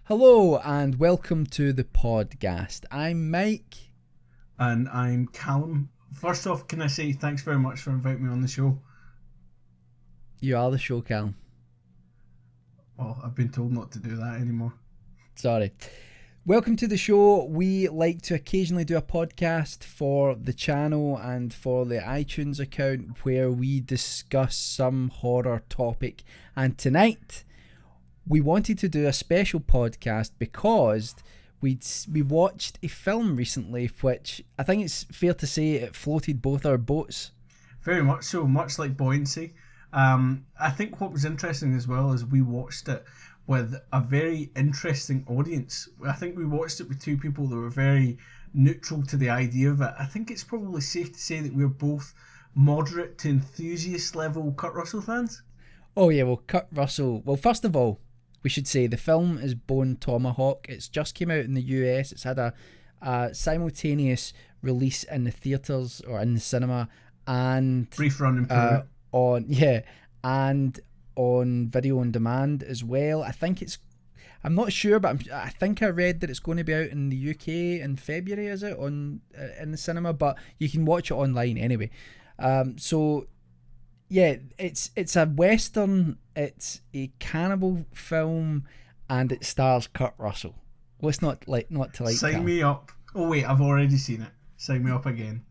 Hello and welcome to the Podghast. I'm Mike. And I'm Callum. First off, can I say thanks very much for inviting me on the show? You are the show, Cal. Well, I've been told not to do that anymore. Sorry. Welcome to the show. We like to occasionally do a podcast for the channel and for the iTunes account where we discuss some horror topic. And tonight, we wanted to do a special podcast because we watched a film recently which I think it's fair to say it floated both our boats. Very much so, much like Buoyancy. I think what was interesting as well is we watched it with a very interesting audience. I think we watched it with two people that were very neutral to the idea of it. I think it's probably safe to say that we're both moderate to enthusiast level Kurt Russell fans. Oh yeah, well Kurt Russell, well first of all, we should say the film is Bone Tomahawk. It's just came out in the US. It's had a simultaneous release in the theatres or in the cinema and Brief run in Peru. and on video on demand as well. I'm not sure, but I think I read that it's going to be out in the UK in February. Is it on in the cinema? But you can watch it online anyway. So yeah, it's a western. It's a cannibal film, and it stars Kurt Russell. What's not to like? Sign me up. Oh wait, I've already seen it. Sign me up again.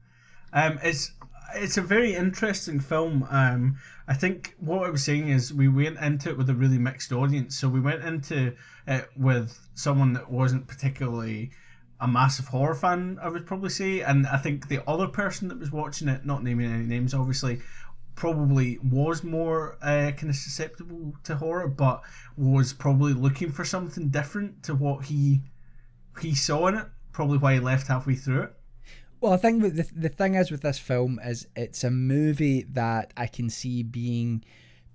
It's a very interesting film. I think what I was saying is we went into it with a really mixed audience. So we went into it with someone that wasn't particularly a massive horror fan, I would probably say, and I think the other person that was watching it, not naming any names, obviously, probably was more kind of susceptible to horror, but was probably looking for something different to what he saw in it. Probably why he left halfway through it. Well, I think the thing is with this film is it's a movie that I can see being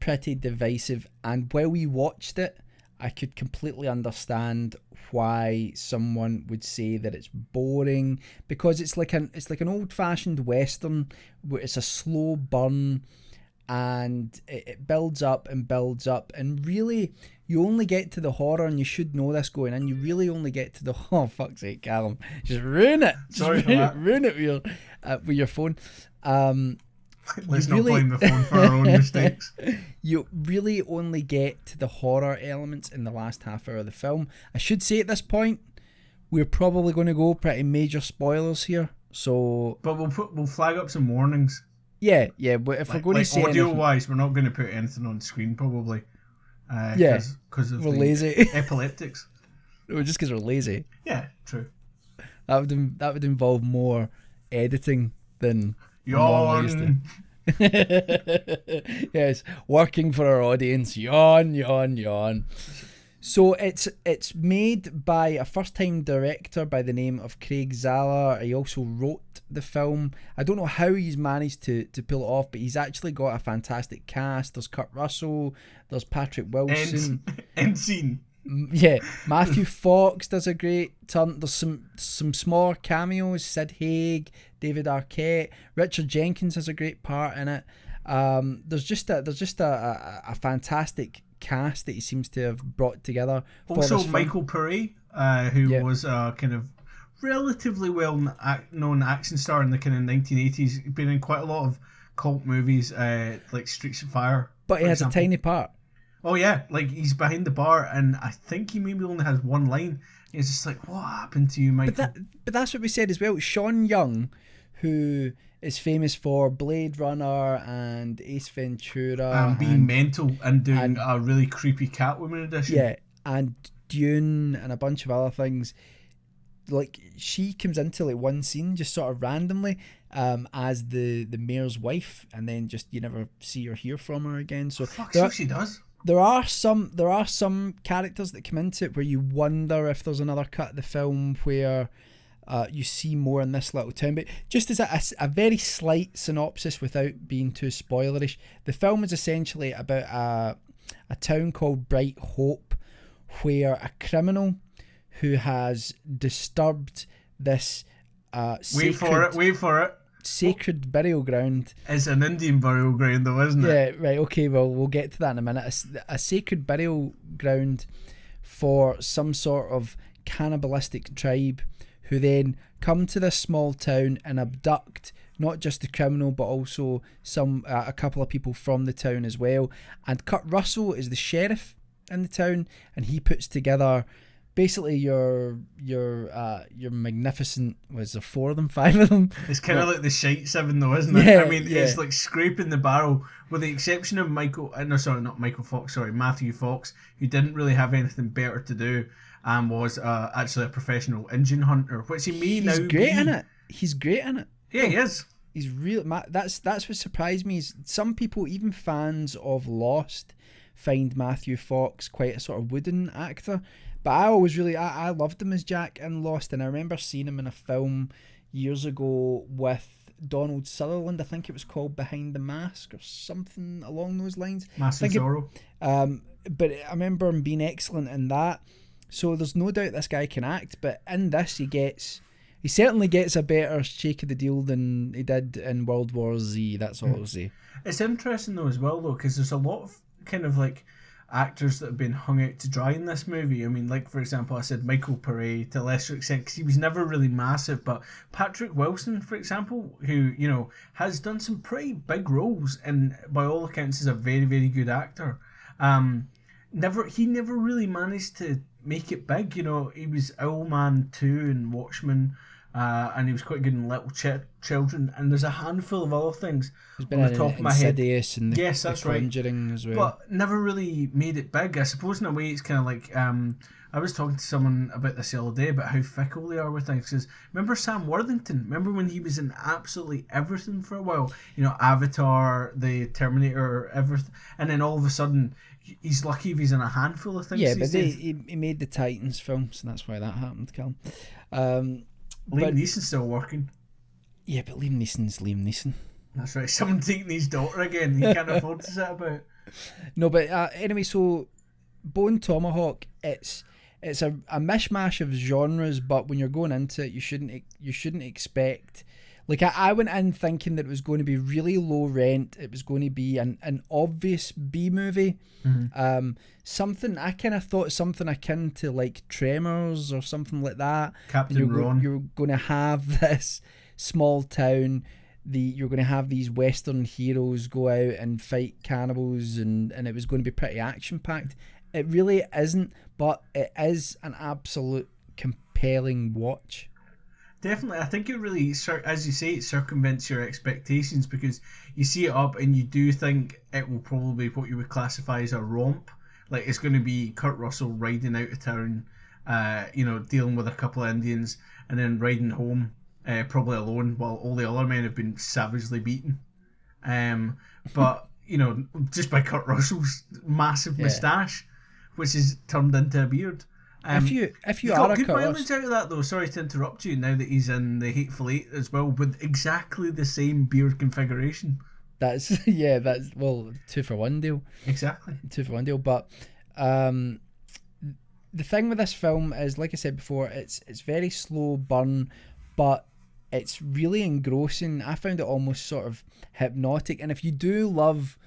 pretty divisive, and while we watched it, I could completely understand why someone would say that it's boring because it's like an old-fashioned western where it's a slow burn and it builds up and really you only get to the horror, and you should know this going in, you really only get to the oh fuck's sake, Callum, just ruin it. Sorry for that. Ruin it with your phone. Let's not blame the phone for our own mistakes. You really only get to the horror elements in the last half hour of the film. I should say at this point, we're probably going to go pretty major spoilers here. So, but we'll flag up some warnings. Yeah. But if we're going to say audio wise, we're not going to put anything on screen probably. Because of we're the lazy epileptics. Or just because we're lazy. Yeah, true. That would involve more editing than yawn. Yes, working for our audience. Yawn. So it's made by a first-time director by the name of Craig Zahler. He also wrote the film. I don't know how he's managed to pull it off, but he's actually got a fantastic cast. There's Kurt Russell, there's Patrick Wilson. End scene. Yeah, Matthew Fox does a great turn. There's some smaller cameos. Sid Haig, David Arquette, Richard Jenkins has a great part in it. There's just a fantastic cast that he seems to have brought together. Also, Michael Pare, who was a kind of relatively well-known action star in the kind of 1980s. He's been in quite a lot of cult movies, like Streets of Fire. But he has a tiny part. Oh yeah, like he's behind the bar, and I think he maybe only has one line. It's just like, what happened to you, Michael? But that's what we said as well. Sean Young, who is famous for Blade Runner and Ace Ventura, and being mental and doing a really creepy Catwoman edition. Yeah, and Dune and a bunch of other things. Like, she comes into like one scene just sort of randomly as the mayor's wife, and then just you never see or hear from her again. So she does. There are some characters that come into it where you wonder if there's another cut of the film where you see more in this little town. But just as a very slight synopsis without being too spoilerish, the film is essentially about a town called Bright Hope, where a criminal who has disturbed this wait for it sacred burial ground. It's an Indian burial ground though, isn't it? Yeah, right, okay, well, we'll get to that in a minute. A sacred burial ground for some sort of cannibalistic tribe who then come to this small town and abduct not just the criminal but also a couple of people from the town as well. And Kurt Russell is the sheriff in the town, and he puts together basically your magnificent, was there 4 of them, 5 of them? It's kind of like the shite 7 though, isn't it? Yeah, I mean, it's like scraping the barrel, with the exception of Matthew Fox, who didn't really have anything better to do and was actually a professional engine hunter, which he may now be. He's great in it. Yeah, he is. He's real. That's what surprised me. Is some people, even fans of Lost, find Matthew Fox quite a sort of wooden actor. But I always I loved him as Jack in Lost, and I remember seeing him in a film years ago with Donald Sutherland. I think it was called Behind the Mask or something along those lines. Massive Zorro. But I remember him being excellent in that. So there's no doubt this guy can act, but in this he certainly gets a better shake of the deal than he did in World War Z. That's all I'll say. It's interesting though as well because there's a lot of kind of like actors that have been hung out to dry in this movie. I mean, like for example, I said Michael Paré to a lesser extent because he was never really massive, but Patrick Wilson, for example, who has done some pretty big roles and by all accounts is a very, very good actor. He never really managed to make it big. He was Owlman 2 and Watchmen. And he was quite good in Little Children, and there's a handful of other things He's been on the top of my head. And yes, that's the Conjuring as well. But never really made it big. I suppose in a way it's kind of like I was talking to someone about this the other day about how fickle they are with things. Because remember Sam Worthington? Remember when he was in absolutely everything for a while? Avatar, the Terminator, everything, and then all of a sudden he's lucky if he's in a handful of things. Yeah, but he made the Titans films, and that's why that happened, Callum. Liam Neeson's still working. Yeah, but Liam Neeson's Liam Neeson. That's right. Someone taking his daughter again. He can't afford to sit about. No, but anyway, so Bone Tomahawk, it's a mishmash of genres, but when you're going into it, you shouldn't expect. Like I went in thinking that it was going to be really low rent. It was going to be an obvious B movie. Mm-hmm. Something I kind of thought something akin to like Tremors or something like that. Captain Ron. You're going to have this small town. You're going to have these Western heroes go out and fight cannibals, and it was going to be pretty action packed. It really isn't, but it is an absolute compelling watch. Definitely, I think it really, as you say, it circumvents your expectations because you see it up and you do think it will probably be what you would classify as a romp. Like it's going to be Kurt Russell riding out of town, dealing with a couple of Indians and then riding home, probably alone while all the other men have been savagely beaten. But just by Kurt Russell's massive moustache, which is turned into a beard. If you are got good mileage out of that though. Sorry to interrupt you. Now that he's in the Hateful Eight as well, with exactly the same beard configuration. That's 2-for-1 deal. Exactly, 2-for-1 deal. But the thing with this film is, like I said before, it's very slow burn, but it's really engrossing. I found it almost sort of hypnotic. And if you do love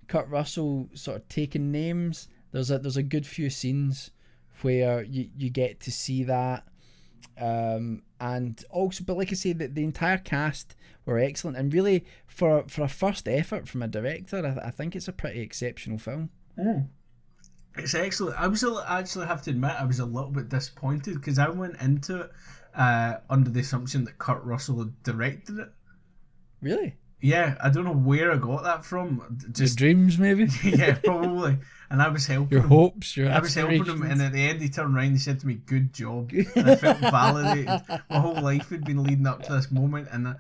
Kurt Russell sort of taking names, there's a good few scenes where you get to see that, and also, but like I say, the entire cast were excellent, and really for a first effort from a director, I think it's a pretty exceptional film. It's excellent. Actually have to admit I was a little bit disappointed because I went into it under the assumption that Kurt Russell had directed it. Really? Yeah, I don't know where I got that from. Just your dreams, maybe. Yeah, probably. And I was helping your him. Hopes, I was helping him, and at the end he turned around and he said to me, "Good job," and I felt validated. My whole life had been leading up to this moment, and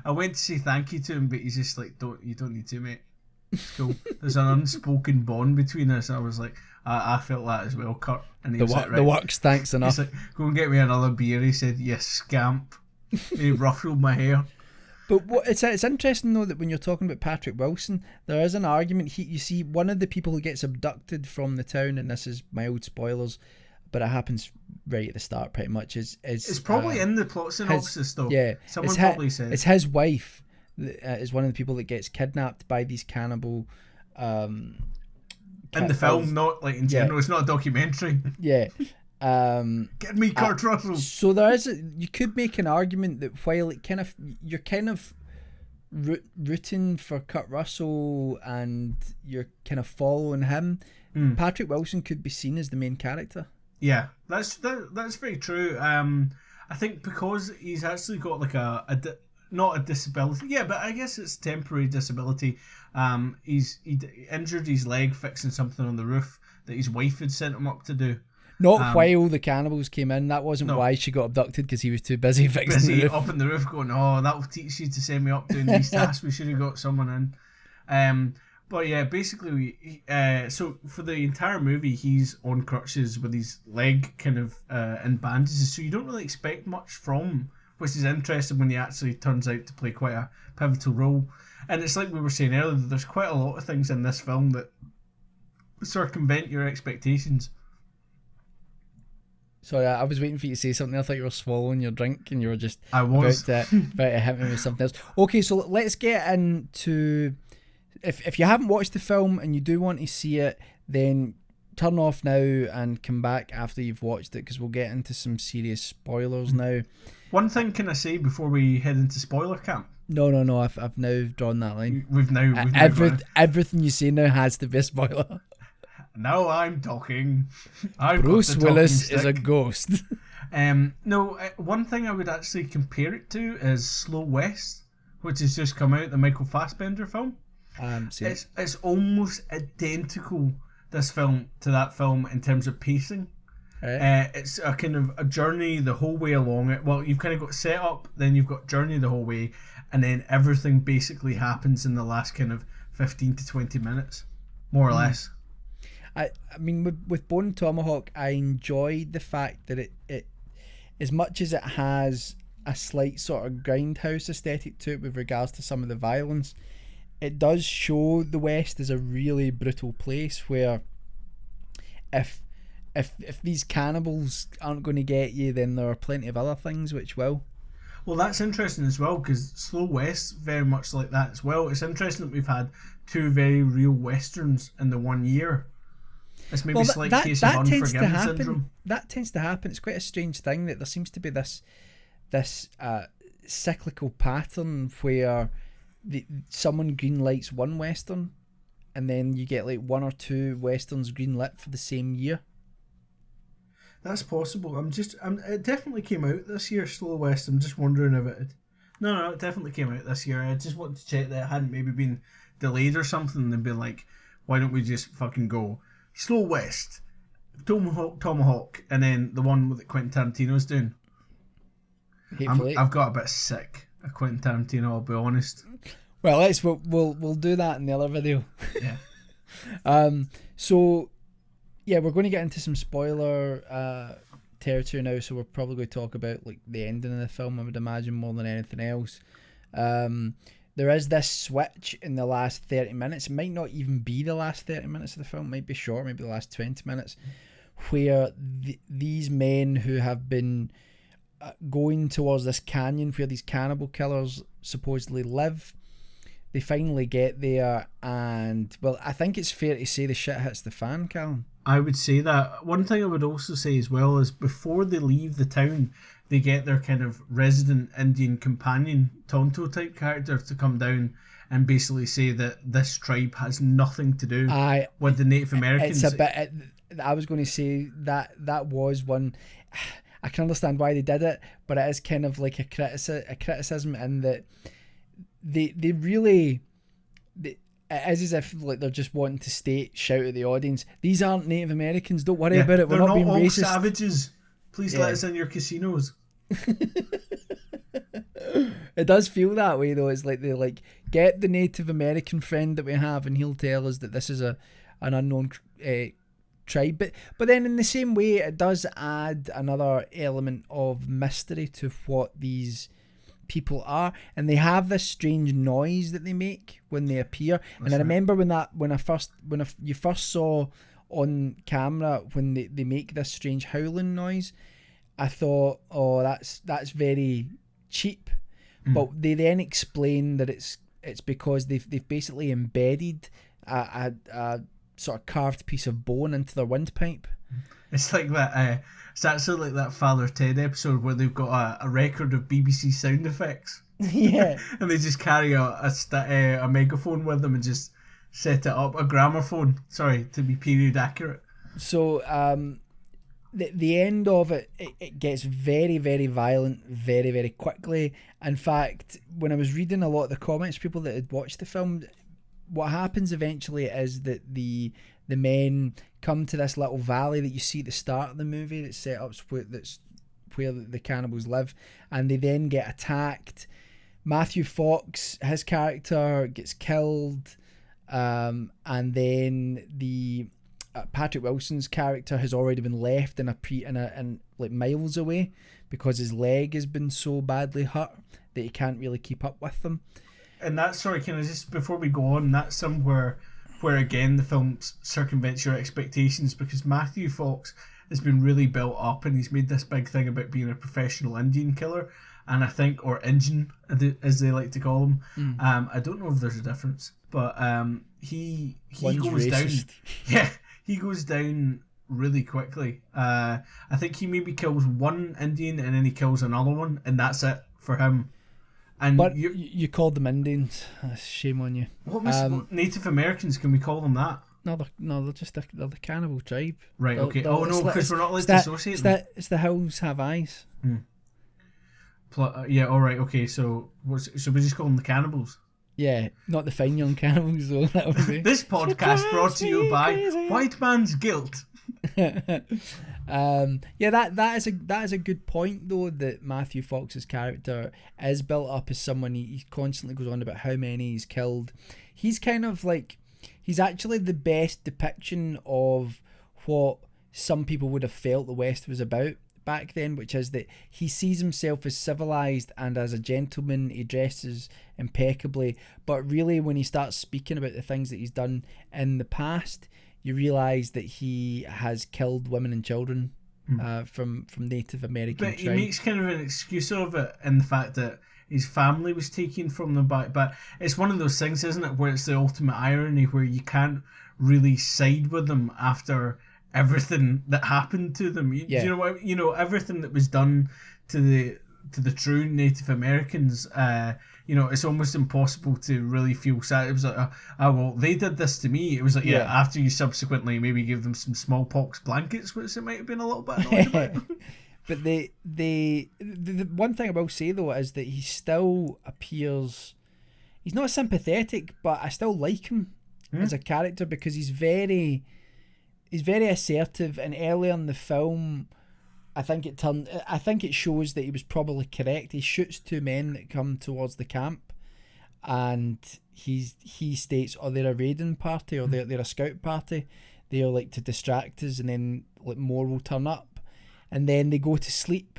I went to say thank you to him, but he's just like, "You don't need to, mate. It's cool." There's an unspoken bond between us. And I was like, I felt that as well, Kurt. And he was like, right. The work's thanks enough. He's like, "Go and get me another beer." He said, "Yes, scamp." And he ruffled my hair. But it's interesting though that when you're talking about Patrick Wilson, there is an argument. You see one of the people who gets abducted from the town, and this is mild spoilers, but it happens right at the start pretty much. It's probably in the plot synopsis though. Yeah, someone probably said it's his wife is one of the people that gets kidnapped by these cannibal In the film, not like in general. It's not a documentary. Yeah. Get me Kurt Russell. So there is you could make an argument that while it kind of you're kind of rooting for Kurt Russell and you're kind of following him, Patrick Wilson could be seen as the main character. Yeah, that's very true. I think because he's actually got like not a disability. Yeah, but I guess it's temporary disability. He injured his leg fixing something on the roof that his wife had sent him up to do. Not while the cannibals came in. That wasn't why she got abducted, because he was too busy fixing the roof. Up in the roof going, oh, that will teach you to send me up doing these tasks. We should have got someone in. But yeah, basically, so for the entire movie, he's on crutches with his leg kind of in bandages. So you don't really expect much from him, which is interesting when he actually turns out to play quite a pivotal role. And it's like we were saying earlier, there's quite a lot of things in this film that circumvent your expectations. Sorry, I was waiting for you to say something. I thought you were swallowing your drink and you were just about to hit me with something else. Okay, so let's get into... If you haven't watched the film and you do want to see it, then turn off now and come back after you've watched it, because we'll get into some serious spoilers now. One thing can I say before we head into spoiler camp? No. I've now drawn that line. We've now everything you say now has to be a spoiler. Now I'm talking. Bruce Willis is a ghost. No, one thing I would actually compare it to is Slow West, which has just come out, the Michael Fassbender film. It's almost identical, this film, to that film in terms of pacing. Right. It's a kind of a journey the whole way along it. Well, you've kind of got set up, then you've got journey the whole way, and then everything basically happens in the last kind of 15 to 20 minutes, more or less. I mean, with Bone Tomahawk, I enjoyed the fact that it as much as it has a slight sort of grindhouse aesthetic to it with regards to some of the violence, it does show the West as a really brutal place where if these cannibals aren't going to get you, then there are plenty of other things which will. Well, that's interesting as well, because Slow West very much like that as well. It's interesting that we've had two very real westerns in the 1 year. It's maybe a slight case of Unforgiven syndrome. That tends to happen. It's quite a strange thing that there seems to be this cyclical pattern where someone greenlights one western, and then you get like one or two westerns greenlit for the same year. That's possible. It definitely came out this year, Slow West. I'm just wondering if it. No, it definitely came out this year. I just wanted to check that it hadn't maybe been delayed or something, and be like, why don't we just fucking go Slow West, Tomahawk, and then the one that Quentin Tarantino's doing. I've got a bit sick of Quentin Tarantino, I'll be honest. Well, we'll do that in the other video. Yeah. So yeah, we're going to get into some spoiler territory now. So we're probably going to talk about like the ending of the film, I would imagine, more than anything else. There is this switch in the last 30 minutes. It might not even be the last 30 minutes of the film. It might be short, maybe the last 20 minutes, where these men who have been going towards this canyon where these cannibal killers supposedly live, they finally get there, and well, I think it's fair to say the shit hits the fan, Callum. I would say that. One thing I would also say as well is before they leave the town, they get their kind of resident Indian companion, Tonto type character, to come down and basically say that this tribe has nothing to do with the Native Americans. It's a bit. I was going to say that was one. I can understand why they did it, but it is kind of like a criticism in that they really. It is as if like they're just wanting to shout at the audience, these aren't Native Americans, don't worry about it, we're not being all racist. Savages. Please let us in your casinos. It does feel that way though. It's like they like get the Native American friend that we have and he'll tell us that this is an unknown tribe, but then in the same way it does add another element of mystery to what these people are, and they have this strange noise that they make when they appear. That's I remember when you first saw on camera when they make this strange howling noise, I thought, oh, that's very cheap. But they then explain that it's because they've basically embedded a sort of carved piece of bone into their windpipe. It's like that. It's actually like that Father Ted episode where they've got a record of BBC sound effects. Yeah. And they just carry a megaphone with them and just set it up. A gramophone, sorry, to be period accurate. So the end of it gets very, very violent very, very quickly. In fact, when I was reading a lot of the comments, people that had watched the film, what happens eventually is that the men come to this little valley that you see at the start of the movie that's set up that's where the cannibals live, and they then get attacked. Matthew Fox, his character, gets killed, and then the Patrick Wilson's character has already been left in like miles away because his leg has been so badly hurt that he can't really keep up with them. And that's, sorry, can I just, before we go on, that's somewhere where again the film circumvents your expectations, because Matthew Fox has been really built up and he's made this big thing about being a professional Indian killer, and I think, or Injun as they like to call him. I don't know if there's a difference, but he One's goes racist. down. Yeah, he goes down really quickly. I think he maybe kills one Indian and then he kills another one, and that's it for him. And But you called them Indians. Shame on you. What Native Americans, can we call them that? No, they're just they're the cannibal tribe. Right, okay. They're, Oh no, because we're not allowed to associate them. It's the hills have eyes. Yeah, alright, okay, so we just call them the cannibals? Yeah, not the fine young cannibals though. That would be. This podcast brought to you by crazy. White Man's Guilt. Yeah, that is a good point though, that Matthew Fox's character is built up as someone he constantly goes on about how many he's killed. He's kind of like, he's actually the best depiction of what some people would have felt the West was about back then, which is that he sees himself as civilized and as a gentleman. He dresses impeccably, but really when he starts speaking about the things that he's done in the past, you realize that he has killed women and children from Native American But tribes. he makes kind of an excuse of it in the fact that his family was taken from them back. But it's one of those things, isn't it, where it's the ultimate irony, where you can't really side with them after everything that happened to them. Do you know what? You know, everything that was done to the true Native Americans. You know, it's almost impossible to really feel sad. It was like, well, they did this to me. It was like, yeah, after you subsequently maybe give them some smallpox blankets, which it might have been a little bit annoyed about. But the one thing I will say though is that he still appears, he's not sympathetic, but I still like him as a character, because he's very assertive, and earlier in the film I think it shows that he was probably correct. He shoots two men that come towards the camp, and he states, oh, they're a raiding party, or they're a scout party. They're like to distract us, and then like more will turn up, and then they go to sleep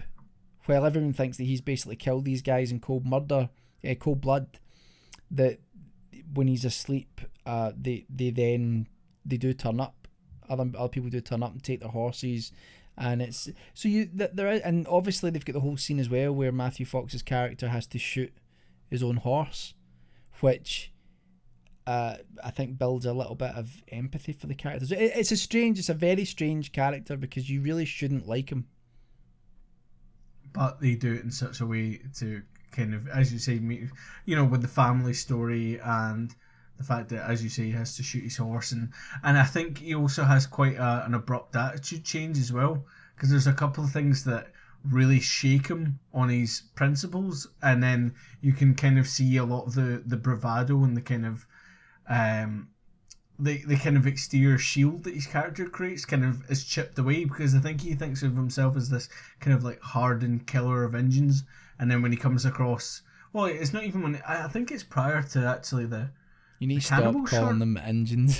while everyone thinks that he's basically killed these guys in cold blood. That when he's asleep, they do turn up. Other people do turn up and take their horses. And it's so there is, and obviously they've got the whole scene as well where Matthew Fox's character has to shoot his own horse, which I think builds a little bit of empathy for the characters. It's a very strange character, because you really shouldn't like him, but they do it in such a way to kind of, as you say, you know, with the family story and the fact that, as you say, he has to shoot his horse, and I think he also has quite an abrupt attitude change as well, because there's a couple of things that really shake him on his principles, and then you can kind of see a lot of the bravado and the kind of the kind of exterior shield that his character creates kind of is chipped away, because I think he thinks of himself as this kind of like hardened killer of Indians, and then when he comes across, well, it's not even when, I think it's prior to actually you need to stop calling them engines.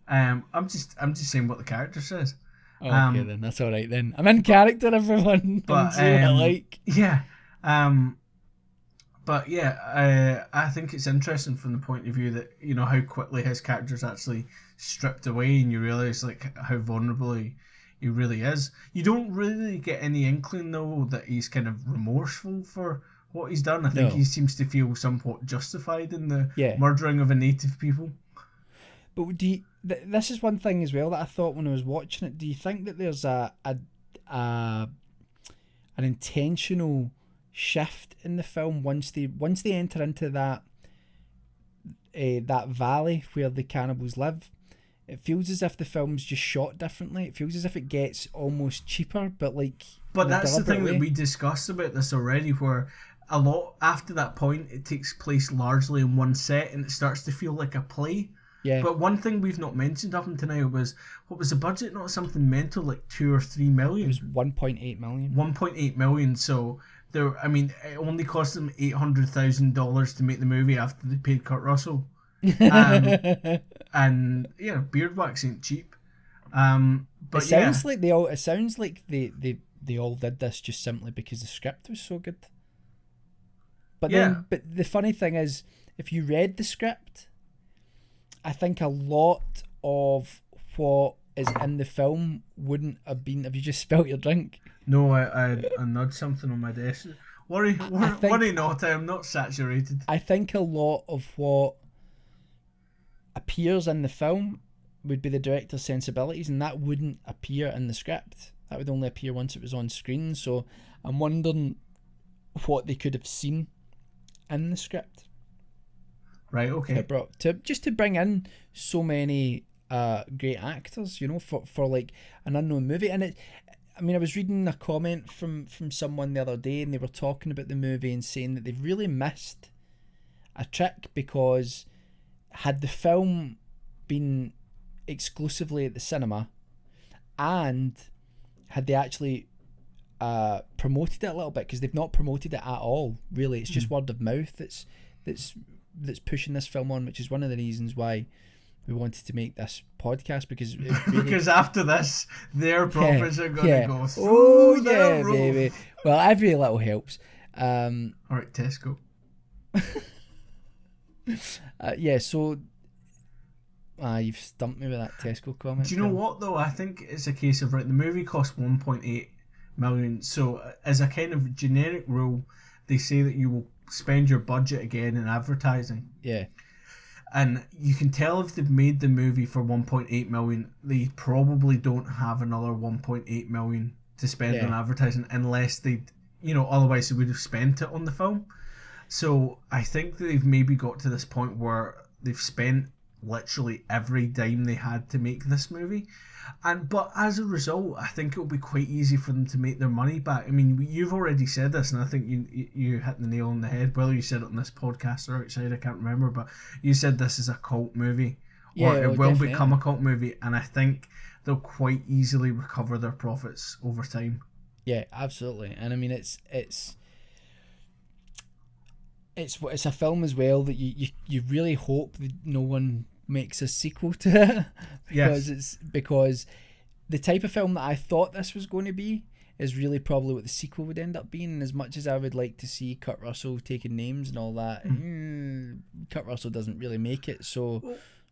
I'm just saying what the character says. Oh, okay, then that's all right. Then I'm in character, everyone. But yeah, but yeah, I think it's interesting from the point of view that, you know, how quickly his character's actually stripped away, and you realise like how vulnerable he really is. You don't really get any inkling though that he's kind of remorseful for what he's done. I think he seems to feel somewhat justified in the murdering of a native people. But this is one thing as well that I thought when I was watching it. Do you think that there's an intentional shift in the film once they enter into that valley where the cannibals live? It feels as if the film's just shot differently. It feels as if it gets almost cheaper, but like. But that's the thing that we discussed about this already, where a lot after that point it takes place largely in one set and it starts to feel like a play. Yeah. But one thing we've not mentioned up until now was, what was the budget? Not something mental like 2 or 3 million. It was 1.8 million. 1.8 million. So there, I mean, it only cost them $800,000 to make the movie after they paid Kurt Russell. And you know, beard wax ain't cheap. But it sounds like they all. It sounds like they all did this just simply because the script was so good. But but the funny thing is, if you read the script, I think a lot of what is in the film wouldn't have been. Have you just spilt your drink? No, I nudged something on my desk. Worry not. I am not saturated. I think a lot of what appears in the film would be the director's sensibilities, and that wouldn't appear in the script. That would only appear once it was on screen. So I'm wondering what they could have seen in the script. Right. Okay. To bring in so many great actors, you know, for like an unknown movie. And I mean, I was reading a comment from someone the other day, and they were talking about the movie and saying that they've really missed a trick, because had the film been exclusively at the cinema, and had they actually promoted it a little bit, because they've not promoted it at all, really. It's just word of mouth that's pushing this film on, which is one of the reasons why we wanted to make this podcast, because really, because after this, their profits are going to go through the roof. Baby. Well, every little helps. All right, Tesco. So you've stumped me with that Tesco comment. Do you know what though? I think it's a case of, right, the movie cost 1.8 million. So as a kind of generic rule, they say that you will spend your budget again in advertising. Yeah. And you can tell if they've made the movie for 1.8 million, they probably don't have another 1.8 million to spend on advertising, unless they, you know, otherwise they would have spent it on the film. So I think that they've maybe got to this point where they've spent literally every dime they had to make this movie, but as a result, I think it'll be quite easy for them to make their money back. I mean, you've already said this, and I think you hit the nail on the head. Whether you said it on this podcast or outside, I can't remember, but you said this is a cult movie, or it will become a cult movie, and I think they'll quite easily recover their profits over time. Yeah, absolutely. And I mean, it's a film as well that you really hope that no one makes a sequel to it, because the type of film that I thought this was going to be is really probably what the sequel would end up being. And as much as I would like to see Kurt Russell taking names and all that, Kurt Russell doesn't really make it. So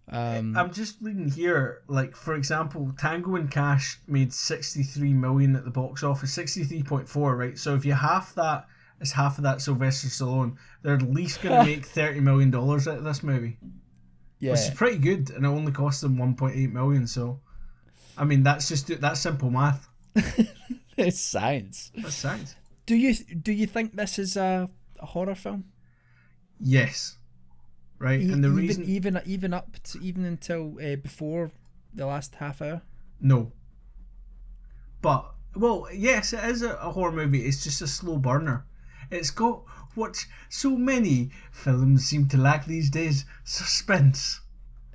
I'm just reading here, like, for example, Tango and Cash made 63 million at the box office, 63.4, right? So if you half that is half of that Sylvester Stallone, they're at least going to make $30 million out of this movie. Yeah. Which is pretty good, and it only cost them 1.8 million, so I mean, that's simple math. It's science. That's science. Do you think this is a horror film? Yes. Right, and the reason even until before the last half hour? No. But, well, yes, it is a horror movie. It's just a slow burner. It's got what so many films seem to lack these days: suspense.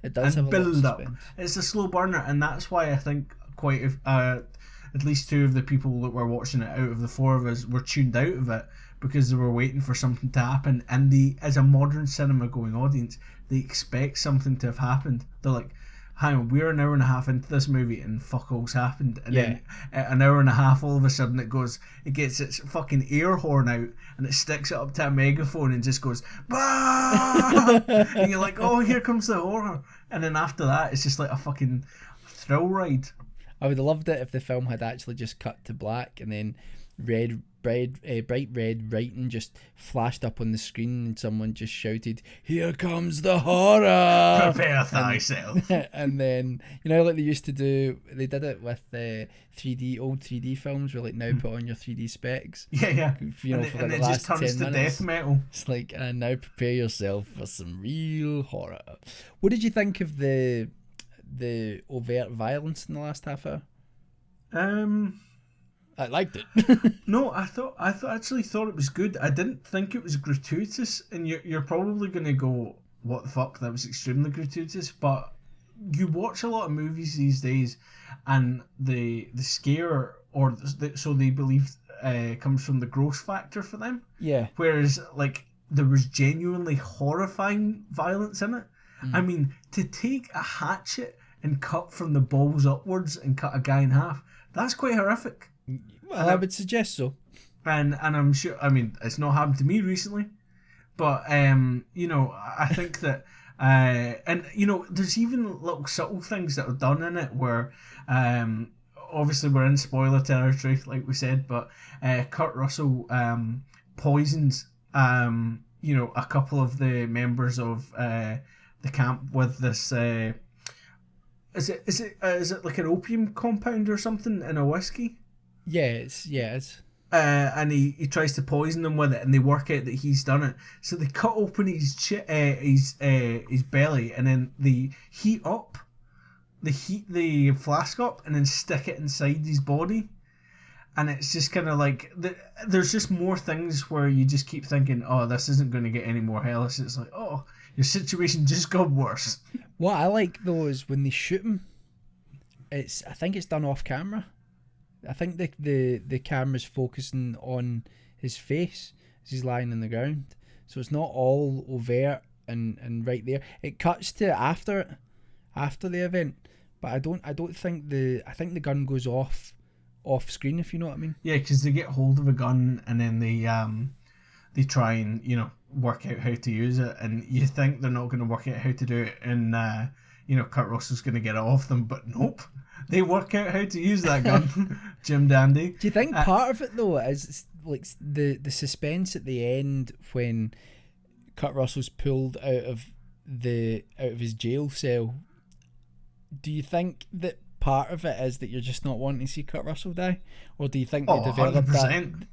It does have a lot of suspense. It's a slow burner, and that's why I think at least two of the people that were watching it out of the four of us were tuned out of it, because they were waiting for something to happen. And as a modern cinema going audience, they expect something to have happened. They're like, hang on, we're an hour and a half into this movie and fuck all's happened. And then at an hour and a half, all of a sudden it gets its fucking air horn out and it sticks it up to a megaphone and just goes, bah! And you're like, oh, here comes the horror. And then after that, it's just like a fucking thrill ride. I would have loved it if the film had actually just cut to black and then bright red writing just flashed up on the screen and someone just shouted, "Here comes the horror! Prepare thyself." And then, like they used to do, they did it with old 3D films where, like, now put on your 3D specs. Yeah. For and the it last just turns 10 to minutes. death metal. It's like, and now prepare yourself for some real horror. What did you think of the overt violence in the last half hour? I liked it. No, I actually thought it was good. I didn't think it was gratuitous, and you're probably gonna go, "What the fuck? That was extremely gratuitous." But you watch a lot of movies these days, and the scare so they believe comes from the gross factor for them. Yeah. Whereas, like, there was genuinely horrifying violence in it. I mean, to take a hatchet and cut from the balls upwards and cut a guy in half, that's quite horrific. Well, I would suggest so. And I'm sure, I mean, it's not happened to me recently, but I think that there's even little subtle things that are done in it where obviously we're in spoiler territory, like we said, but Kurt Russell poisons a couple of the members of the camp with this is it like an opium compound or something in a whiskey? Yes. And he tries to poison them with it, and they work out that he's done it. So they cut open his belly, and then they heat the flask up, and then stick it inside his body. And it's just kind of like there's just more things where you just keep thinking, "Oh, this isn't going to get any more hellish." It's like, "Oh, your situation just got worse." What I like though is when they shoot him, I think it's done off camera. I think the camera's focusing on his face as he's lying on the ground, so it's not all overt and right there. It cuts to after the event, but I don't think I think the gun goes off screen, if you know what I mean. Yeah, because they get hold of a gun and then they try and work out how to use it, and you think they're not going to work out how to do it, and Kurt Russell's going to get it off them, but nope. They work out how to use that gun. Jim Dandy. Do you think part of it though is like the suspense at the end when Kurt Russell's pulled out of his jail cell? Do you think that part of it is that you're just not wanting to see Kurt Russell die, or do you think they developed 100%. That?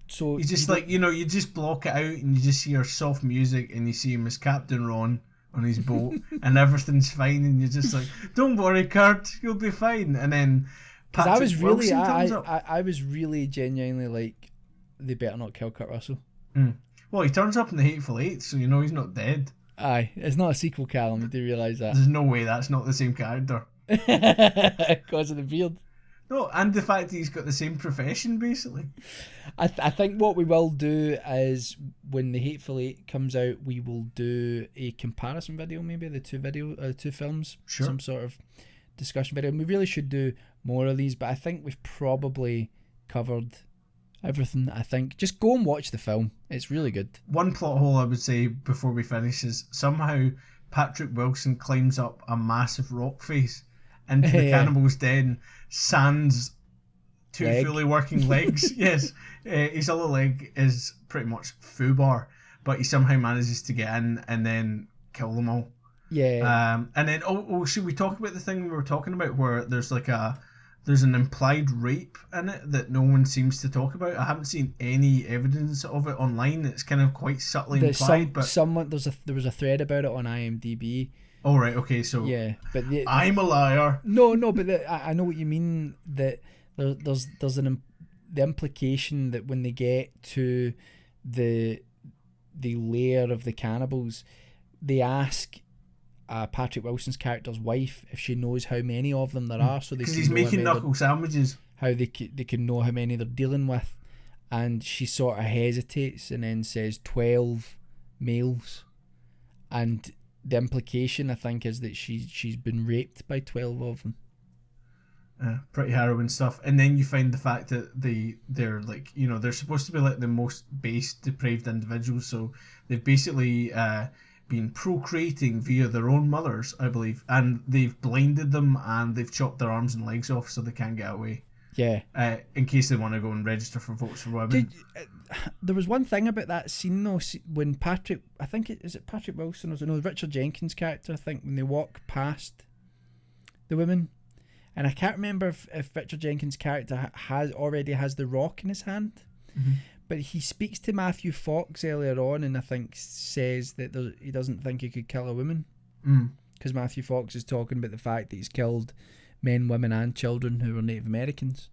So you just you just block it out and you just hear soft music and you see him as Captain Ron on his boat and everything's fine, and you're just like, "Don't worry, Kurt, you'll be fine." And then Patrick Wilson turns up. I was really genuinely like, they better not kill Kurt Russell. Well, he turns up in The Hateful Eight, so he's not dead. Aye, it's not a sequel, Callum. You do realise that? There's no way that's not the same character. Because of the beard. No, and the fact that he's got the same profession, basically. I think what we will do is, when The Hateful Eight comes out, we will do a comparison video, maybe, the two films. Sure. Some sort of discussion video. And we really should do more of these, but I think we've probably covered everything. I think just go and watch the film. It's really good. One plot hole I would say before we finish is somehow Patrick Wilson climbs up a massive rock face into the cannibal's den, sands two fully working legs. Yes, his other leg is pretty much foobar, but he somehow manages to get in and then kill them all. Yeah. And then should we talk about the thing we were talking about where there's there's an implied rape in it that no one seems to talk about? I haven't seen any evidence of it online. It's kind of quite subtly implied, but there was a thread about it on IMDb. Oh, right, okay, so yeah, but I'm a liar. No, but I know what you mean. That there's the implication that when they get to the lair of the cannibals, they ask Patrick Wilson's character's wife if she knows how many of them there are, so they, because he's making knuckle sandwiches, how they can know how many they're dealing with, and she sort of hesitates and then says 12 males, and the implication, I think, is that she's been raped by 12 of them. Pretty harrowing stuff. And then you find the fact that they're like, they're supposed to be like the most base, depraved individuals. So they've basically been procreating via their own mothers, I believe, and they've blinded them and they've chopped their arms and legs off so they can't get away. Yeah. In case they want to go and register for Votes for Women. There was one thing about that scene though, when Patrick, I think is it Patrick Wilson or no, Richard Jenkins' character, I think, when they walk past the woman, and I can't remember if Richard Jenkins' character already has the rock in his hand, but he speaks to Matthew Fox earlier on, and I think says that he doesn't think he could kill a woman, because Matthew Fox is talking about the fact that he's killed men, women, and children who were Native Americans.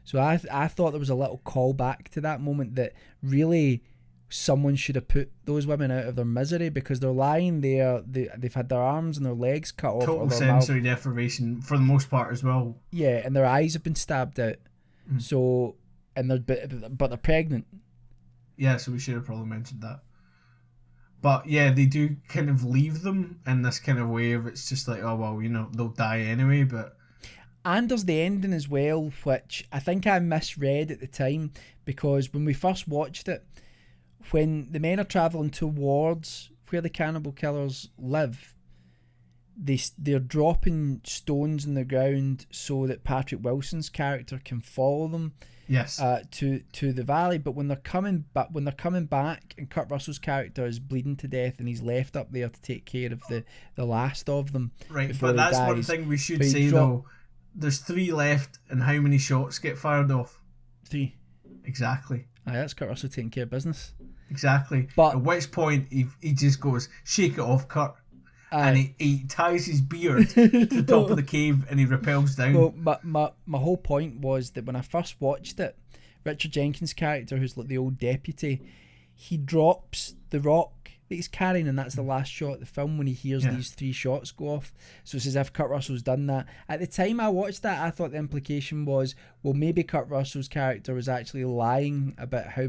So I thought there was a little callback to that moment, that really someone should have put those women out of their misery, because they're lying there, they've had their arms and their legs cut off. Total sensory deprivation for the most part as well. Yeah, and their eyes have been stabbed out. So, and but they're pregnant. Yeah, so we should have probably mentioned that. But yeah, they do kind of leave them in this kind of way of, it's just like, oh well, they'll die anyway, but... And there's the ending as well, which I think I misread at the time, because when we first watched it, when the men are travelling towards where the cannibal killers live, they're dropping stones in the ground so that Patrick Wilson's character can follow them. Yes. To the valley, but when they're coming back, and Kurt Russell's character is bleeding to death, and he's left up there to take care of the last of them. Right, but that's one thing we should say though. There's 3 left, and how many shots get fired off? 3. Exactly. Aye, that's Kurt Russell taking care of business. Exactly. But at which point he just goes, shake it off, Kurt. And he ties his beard to the top of the cave and he rappels down. Well, my whole point was that when I first watched it, Richard Jenkins' character, who's like the old deputy, he drops the rock that he's carrying, and that's the last shot of the film when he hears these 3 shots go off. So it's as if Kurt Russell's done that. At the time I watched that, I thought the implication was, well, maybe Kurt Russell's character was actually lying about how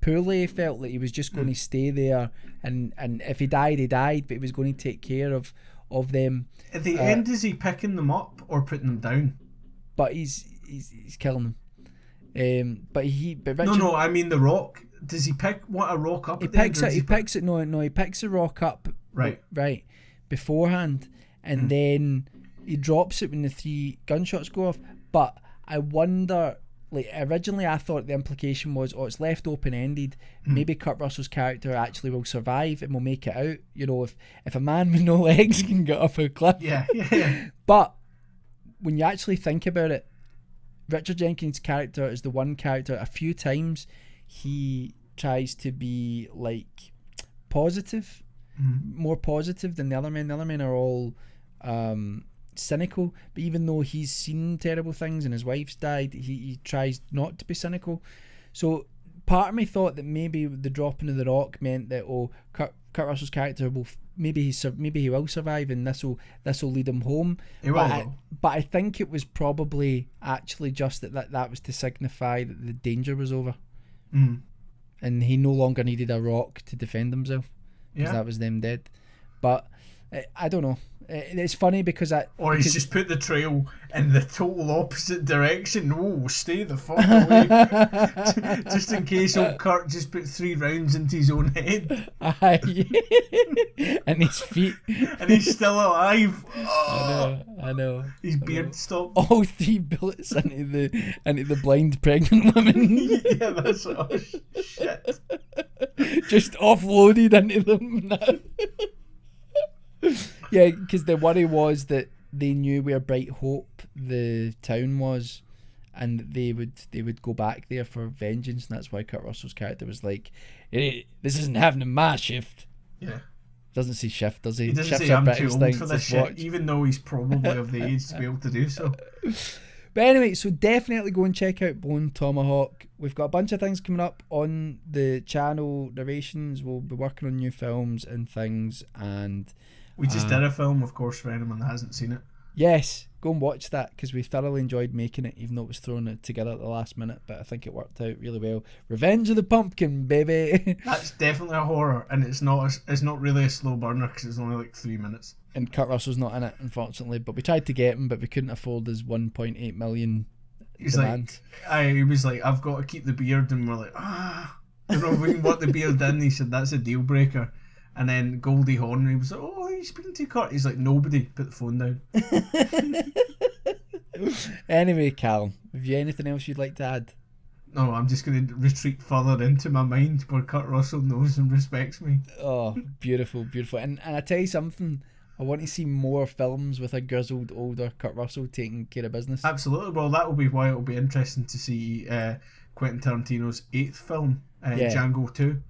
poorly he felt, like he was just going to stay there, and if he died, he died, but he was going to take care of them. At the end, is he picking them up or putting them down? But he's killing them. But Richard, no, I mean the rock. Does he pick a rock up? He picks it. He picks the rock up. Right. Beforehand, and then he drops it when the 3 gunshots go off. But I wonder. Like, originally I thought the implication was, it's left open-ended. Maybe Kurt Russell's character actually will survive and will make it out. If a man with no legs can get off a cliff. Yeah. But when you actually think about it, Richard Jenkins' character is the one character, a few times he tries to be like positive, more positive than the other men. The other men are all cynical, but even though he's seen terrible things and his wife's died, he tries not to be cynical. So part of me thought that maybe the dropping of the rock meant that Kurt Russell's character will maybe he will survive, and this will lead him home. But I think it was probably actually just that was to signify that the danger was over, and he no longer needed a rock to defend himself, because that was them dead. But I don't know. It's funny because he's just put the trail in the total opposite direction. Oh, stay the fuck away. Just in case old Kurt just put 3 rounds into his own head. And his feet. And he's still alive. Oh, I know. His beard stopped. All 3 bullets into the blind pregnant woman. Yeah, that's shit. Just offloaded into them now. Yeah, because the worry was that they knew where Bright Hope the town was, and they would go back there for vengeance, and that's why Kurt Russell's character was like, hey, this isn't happening in my shift. Yeah. Doesn't say shift, does he? He doesn't Shift's say I'm too old for this shit, even though he's probably of the age to be able to do so. But anyway, so definitely go and check out Bone Tomahawk. We've got a bunch of things coming up on the channel, narrations. We'll be working on new films and things, and we just did a film, of course, for anyone that hasn't seen it. Yes, go and watch that, because we thoroughly enjoyed making it, even though it was thrown together at the last minute, but I think it worked out really well. Revenge of the Pumpkin, baby. That's definitely a horror, and it's not really a slow burner, because it's only like 3 minutes. And Kurt Russell's not in it, unfortunately, but we tried to get him, but we couldn't afford his 1.8 million demand. He was like, I've got to keep the beard, and we're like, we want the beard in. He said, that's a deal breaker. And then Goldie Hawn, he was like, "Oh, are you speaking to Kurt?" He's like, "Nobody." Put the phone down. Anyway, Cal, have you anything else you'd like to add? No, I'm just going to retreat further into my mind where Kurt Russell knows and respects me. Oh, beautiful, beautiful. And I tell you something, I want to see more films with a grizzled, older Kurt Russell taking care of business. Absolutely. Well, that will be why it'll be interesting to see Quentin Tarantino's 8th film, Django 2.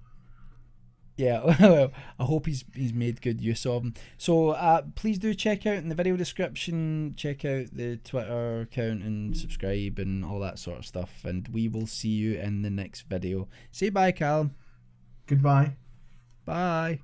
Yeah, well, I hope he's made good use of them. So please do check out in the video description, check out the Twitter account and subscribe and all that sort of stuff. And we will see you in the next video. Say bye, Callum. Goodbye. Bye.